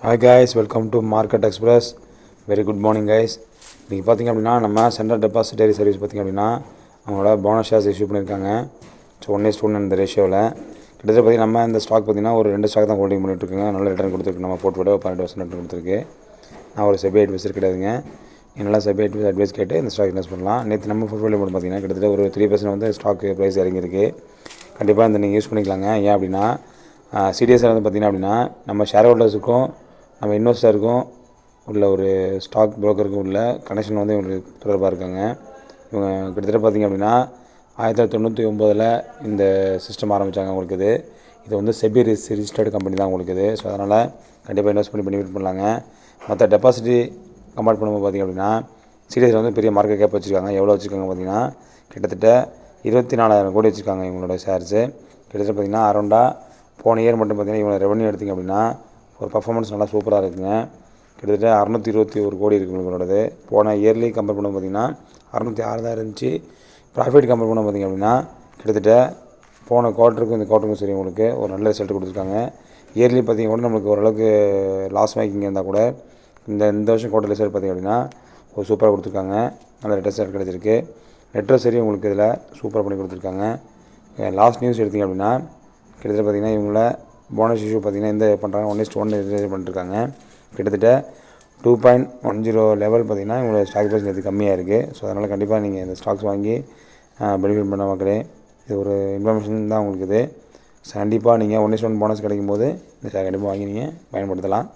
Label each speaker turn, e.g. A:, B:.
A: Hi guys, welcome to Market Express. Very good morning guys. இன்றைக்கி பார்த்திங்க அப்படின்னா நம்ம சென்ட்ரல் டெபாசிட்டரி சர்வீஸ் பார்த்திங்க அப்படின்னா அவங்களோட போனஸ் ஷேர்ஸ் இஷ்யூ பண்ணியிருக்காங்க. ஸோ 1:1 இந்த ரேஷியோவில் கிட்டத்தட்ட பார்த்திங்கன்னா நம்ம இந்த ஸ்டாக் பார்த்திங்கன்னா ஒரு 2 ஸ்டாக் தான் ஹோல்டிங் பண்ணிட்டுருக்கோங்க. நல்ல ரிட்டர்ன் கொடுத்துருக்கு. நம்ம போர்ட்ஃபோலியோ 12% ரிட்டர்ன் கொடுத்துருக்கு. நான் ஒரு செபி அட்வைசர் கிடையாதுங்க. என்னால் செபி அட்வைஸ் கேட்டு இந்த ஸ்டாக் இன்வெஸ்ட் பண்ணலாம். நேற்று நம்ம போர்ட்ஃபோலியோ மட்டும் பார்த்திங்கன்னா கிட்டத்தட்ட ஒரு 3% வந்து ஸ்டாக் ப்ரைஸ் இறங்கியிருக்கு. கண்டிப்பாக இந்த நீங்கள் யூஸ் பண்ணிக்கலாங்க. ஏன் அப்படின்னா சீரியஸாக வந்து பார்த்திங்கன்னா அப்படின்னா நம்ம ஷேர் ஹோல்டர்ஸுக்கும் நம்ம இன்வெஸ்டருக்கும் உள்ள ஒரு ஸ்டாக் புரோக்கருக்கும் உள்ள கனெக்ஷன் வந்து இவங்களுக்கு தொடர்பாக இருக்காங்க. இவங்க கிட்டத்தட்ட பார்த்திங்க அப்படின்னா 1999 இந்த சிஸ்டம் ஆரம்பித்தாங்க உங்களுக்கு. இது வந்து செபி ரிஜிஸ்டர்டு கம்பெனி தான் உங்களுக்கு. ஸோ அதனால் கண்டிப்பாக இன்வெஸ்ட் பண்ணி பெனிஃபிட் பண்ணலாங்க. மற்ற டெபாசிட்டி கம்பேர் பண்ணும்போது பார்த்திங்க அப்படின்னா சீரியஸில் வந்து பெரிய மார்க்கெட் கேப் வச்சுருக்காங்க. எவ்வளோ வச்சுருக்காங்க பார்த்திங்கன்னா கிட்டத்தட்ட 24,000 கோடி வச்சுருக்காங்க இவங்களோட ஷேர்ஸு. கிட்டத்தட்ட பார்த்திங்கன்னா அரௌண்டாக போன இயர் மட்டும் பார்த்திங்கன்னா இவங்க ரெவன்யூ எடுத்திங்க அப்படின்னா ஒரு பர்ஃபார்மன்ஸ் நல்லா சூப்பராக இருக்குங்க. கிட்டத்தட்ட 621 கோடி இருக்குது உங்களோடது. போன இயர்லி கம்பேர் பண்ண பார்த்திங்கன்னா 606 தான் இருந்துச்சு. ப்ராஃபிட் கம்பேர் பண்ண பார்த்திங்க அப்படின்னா கிட்டத்தட்ட போன குவார்ட்டருக்கும் இந்த குவார்ட்டருக்கும் சரி உங்களுக்கு ஒரு நல்ல ரிசல்ட் கொடுத்துருக்காங்க. இயர்லி பார்த்திங்க கூட நம்மளுக்கு ஓரளவுக்கு லாஸ் மேக்கிங் இருந்தால் கூட இந்த வருஷம் குவார்ட்டர் ரிசல்ட் பார்த்திங்க அப்படின்னா ஒரு சூப்பராக கொடுத்துருக்காங்க. நல்ல ரிசல்ட் கிடச்சிருக்கு. நெட்வொர்க் சரி உங்களுக்கு இதில் சூப்பராக பண்ணி கொடுத்துருக்காங்க. லாஸ்ட் நியூஸ் எடுத்திங்க அப்படின்னா கிட்டத்தட்ட பார்த்திங்கன்னா இவங்கள போனஸ் இஷ்யூ பார்த்திங்கன்னா இந்த பண்ணுறாங்க 1:1 பண்ணிட்டுருக்காங்க. கிட்டத்தட்ட 2.10 லெவல் பார்த்திங்கன்னா உங்களோட ஸ்டாக் ப்ரைஸ் நேற்று கம்மியாக இருக்குது. ஸோ அதனால் கண்டிப்பாக நீங்கள் இந்த ஸ்டாக்ஸ் வாங்கி பெனிஃபிட் பண்ண மக்களே. இது ஒரு இன்ஃபர்மேஷன் தான் உங்களுக்கு. கண்டிப்பாக நீங்கள் 1:1 போனஸ் கிடைக்கும் போது இந்த ஸ்டாக் கண்டிப்பாக வாங்கி நீங்கள் பயன்படுத்தலாம்.